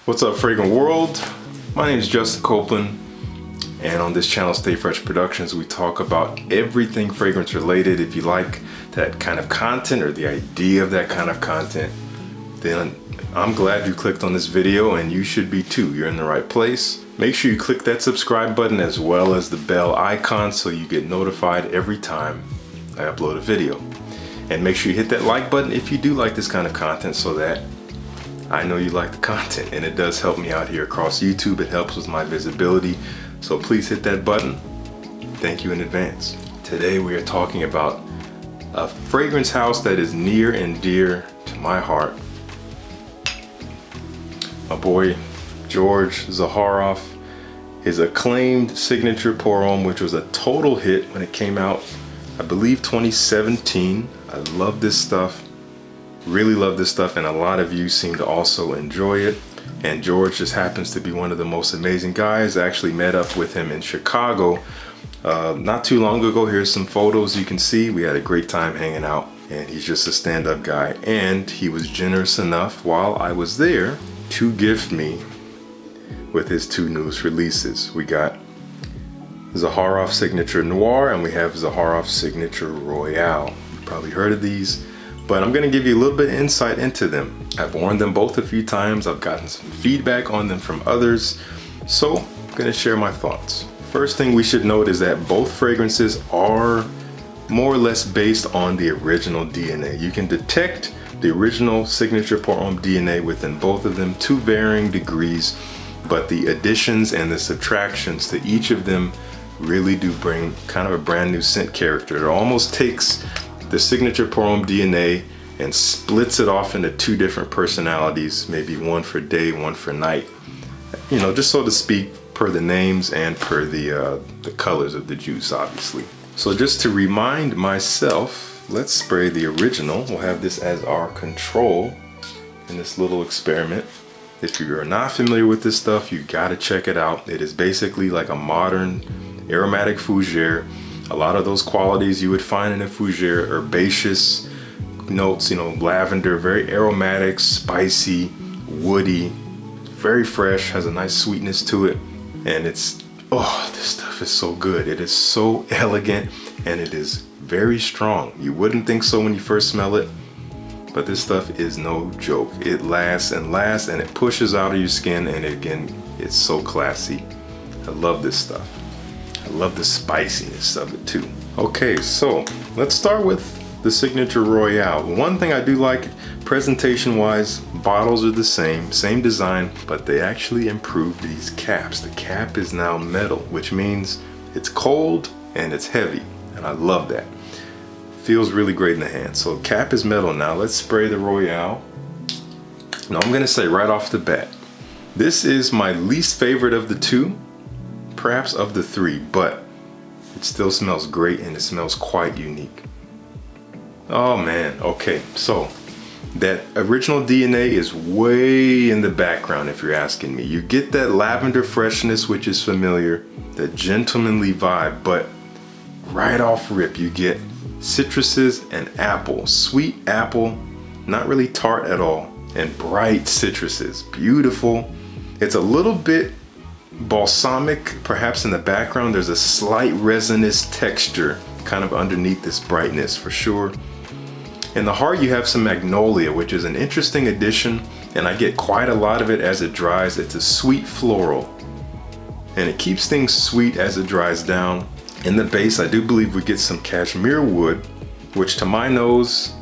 What's up, Fragrant World? My name is Justin Copeland, and on this channel, Stay Fresh Productions, we talk about everything fragrance related. If you like that kind of content or the idea of that kind of content, then I'm glad you clicked on this video, and you should be too. You're in the right place. Make sure you click that subscribe button as well as the bell icon so you get notified every time I upload a video. And make sure you hit that like button if you do like this kind of content, so that I know you like the content, and it does help me out here across YouTube. It helps with my visibility, so please hit that button. Thank you in advance. Today we are talking about a fragrance house that is near and dear to my heart. My boy George Zaharoff, his acclaimed signature pour homme, which was a total hit when it came out, I believe 2017. I love this stuff. Really love this stuff, and a lot of you seem to also enjoy it. And George just happens to be one of the most amazing guys. I actually met up with him in Chicago not too long ago. Here's some photos you can see. We had a great time hanging out, and he's just a stand-up guy. And he was generous enough while I was there to gift me with his two newest releases. We got Zaharoff Signature Noir, and we have Zaharoff Signature Royale. You've probably heard of these, but I'm gonna give you a little bit of insight into them. I've worn them both a few times. I've gotten some feedback on them from others, so I'm gonna share my thoughts. First thing we should note is that both fragrances are more or less based on the original DNA. You can detect the original signature pour homme DNA within both of them to varying degrees, but the additions and the subtractions to each of them really do bring kind of a brand new scent character. It almost takes the signature pour homme DNA and splits it off into two different personalities, maybe one for day, one for night. You know, just so to speak, per the names and per the colors of the juice, obviously. So just to remind myself, let's spray the original. We'll have this as our control in this little experiment. If you're not familiar with this stuff, you gotta check it out. It is basically like a modern aromatic fougere. A lot of those qualities you would find in a fougere, herbaceous notes, you know, lavender, very aromatic, spicy, woody, very fresh, has a nice sweetness to it. And it's, oh, this stuff is so good. It is so elegant, and it is very strong. You wouldn't think so when you first smell it, but this stuff is no joke. It lasts and lasts, and it pushes out of your skin, and again, it's so classy. I love this stuff. I love the spiciness of it too. Okay, so let's start with the Signature Royale. One thing I do like, presentation wise, bottles are the same design, but they actually improved these caps. The cap is now metal, which means it's cold and it's heavy, and I love that. Feels really great in the hand. So cap is metal now. Let's spray the Royale. Now I'm gonna say right off the bat, this is my least favorite of the two, perhaps of the three, but it still smells great, and it smells quite unique. Oh man, okay, so that original DNA is way in the background if you're asking me. You get that lavender freshness, which is familiar, that gentlemanly vibe, but right off rip you get citruses and apple, sweet apple, not really tart at all, and bright citruses, beautiful. It's a little bit balsamic, perhaps in the background. There's a slight resinous texture kind of underneath this brightness for sure. In the heart you have some magnolia, which is an interesting addition, and I get quite a lot of it as it dries. It's a sweet floral, and it keeps things sweet as it dries down. In the base I do believe we get some cashmere wood, which to my nose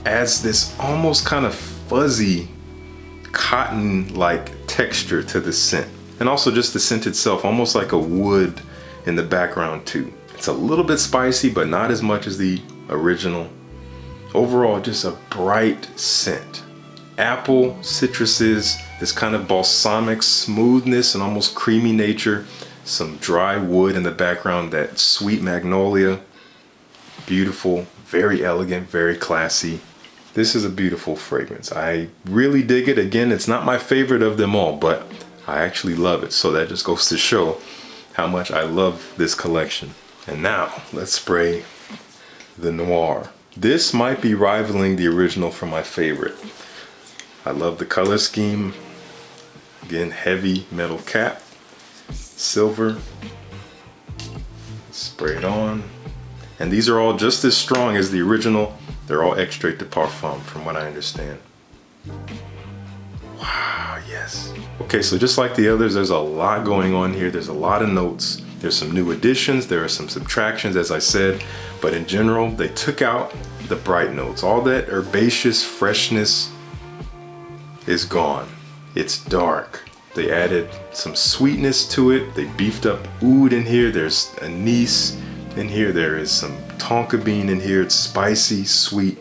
adds this almost kind of fuzzy cotton-like texture to the scent. And also just the scent itself, almost like a wood in the background too. It's a little bit spicy, but not as much as the original. Overall, just a bright scent. Apple, citruses, this kind of balsamic smoothness and almost creamy nature. Some dry wood in the background, that sweet magnolia. Beautiful, very elegant, very classy. This is a beautiful fragrance. I really dig it. Again, it's not my favorite of them all, but I actually love it. So that just goes to show how much I love this collection. And now let's spray the Noir. This might be rivaling the original for my favorite. I love the color scheme. Again, heavy metal cap, silver. Spray it on. And these are all just as strong as the original. They're all extrait de parfum from what I understand. Wow, yes. Okay, so just like the others, there's a lot going on here. There's a lot of notes. There's some new additions. There are some subtractions, as I said. But in general, they took out the bright notes. All that herbaceous freshness is gone. It's dark. They added some sweetness to it. They beefed up oud in here. There's anise in here. There is some tonka bean in here. It's spicy, sweet,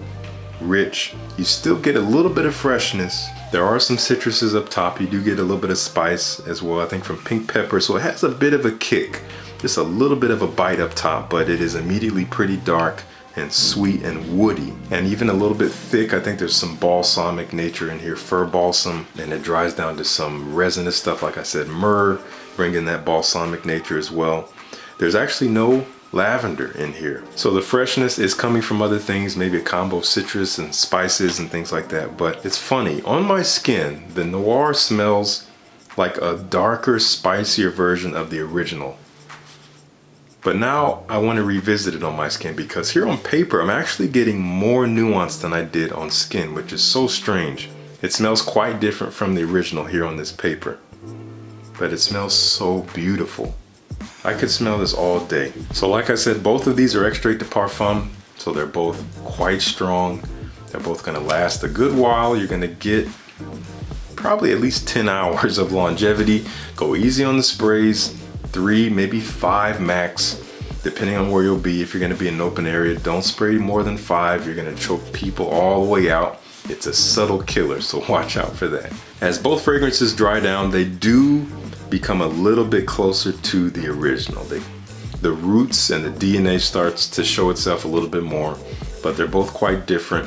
rich. You still get a little bit of freshness. There are some citruses up top. You do get a little bit of spice as well, I think from pink pepper. So it has a bit of a kick, just a little bit of a bite up top, but it is immediately pretty dark and sweet and woody, and even a little bit thick. I think there's some balsamic nature in here, fir balsam, and it dries down to some resinous stuff, like I said, myrrh, bringing that balsamic nature as well. There's actually no lavender in here, so the freshness is coming from other things, maybe a combo of citrus and spices and things like that. But it's funny, on my skin, the Noir smells like a darker, spicier version of the original. But now I want to revisit it on my skin, because here on paper I'm actually getting more nuance than I did on skin, which is so strange. It smells quite different from the original here on this paper, but it smells so beautiful. I could smell this all day. So like I said, both of these are extrait de parfum, so they're both quite strong. They're both going to last a good while. You're going to get probably at least 10 hours of longevity. Go easy on the sprays. 3, maybe 5 max, depending on where you'll be. If you're going to be in an open area, don't spray more than 5. You're going to choke people all the way out. It's a subtle killer, so watch out for that. As both fragrances dry down, they do become a little bit closer to the original. The roots and the DNA starts to show itself a little bit more, but they're both quite different.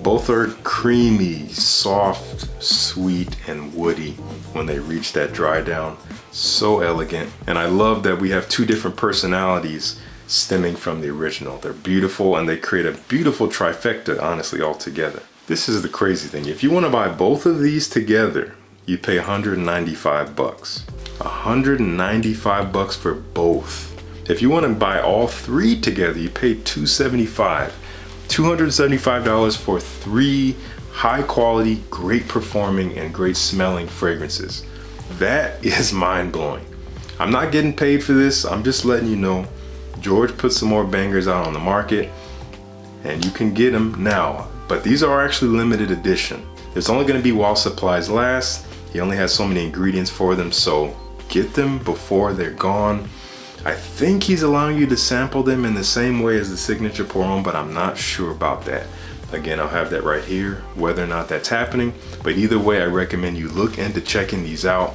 Both are creamy, soft, sweet, and woody when they reach that dry down. So elegant. And I love that we have 2 different personalities stemming from the original. They're beautiful, and they create a beautiful trifecta, honestly, altogether. This is the crazy thing. If you want to buy both of these together, you pay $195 bucks. $195 for both. If you want to buy all 3 together, you pay $275. $275 for 3 high quality, great performing, and great smelling fragrances. That is mind blowing. I'm not getting paid for this. I'm just letting you know. George put some more bangers out on the market, and you can get them now. But these are actually limited edition. It's only going to be while supplies last. He only has so many ingredients for them, so get them before they're gone. I think he's allowing you to sample them in the same way as the signature pour on, but I'm not sure about that. Again, I'll have that right here, whether or not that's happening. But either way, I recommend you look into checking these out.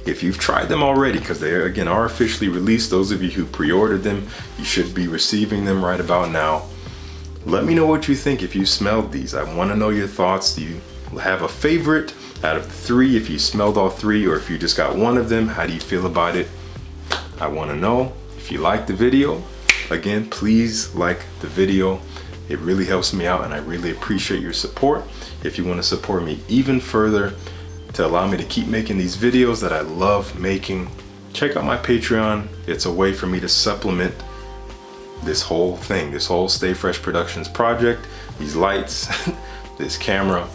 If you've tried them already, because they again are officially released, those of you who pre-ordered them, you should be receiving them right about now. Let me know what you think if you smelled these. I want to know your thoughts. Do you have a favorite out of the 3? If you smelled all 3, or if you just got one of them, how do you feel about it? I want to know. If you liked the video, again, please like the video. It really helps me out, and I really appreciate your support. If you want to support me even further to allow me to keep making these videos that I love making, check out my Patreon. It's a way for me to supplement this whole thing, this whole Stay Fresh Productions project, these lights, this camera,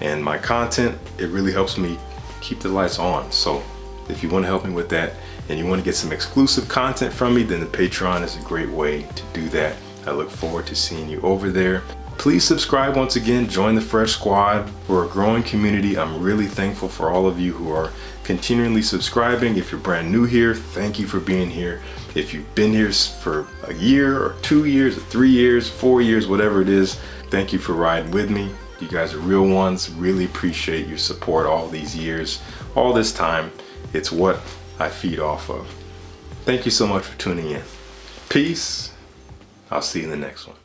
and my content. It really helps me keep the lights on. So if you want to help me with that, and you want to get some exclusive content from me, then the Patreon is a great way to do that. I look forward to seeing you over there. Please subscribe once again, join the Fresh Squad. We're a growing community. I'm really thankful for all of you who are continually subscribing. If you're brand new here, thank you for being here. If you've been here for a year or 2 years or 3 years, 4 years, whatever it is, thank you for riding with me. You guys are real ones. Really appreciate your support all these years, all this time. It's what I feed off of. Thank you so much for tuning in. Peace. I'll see you in the next one.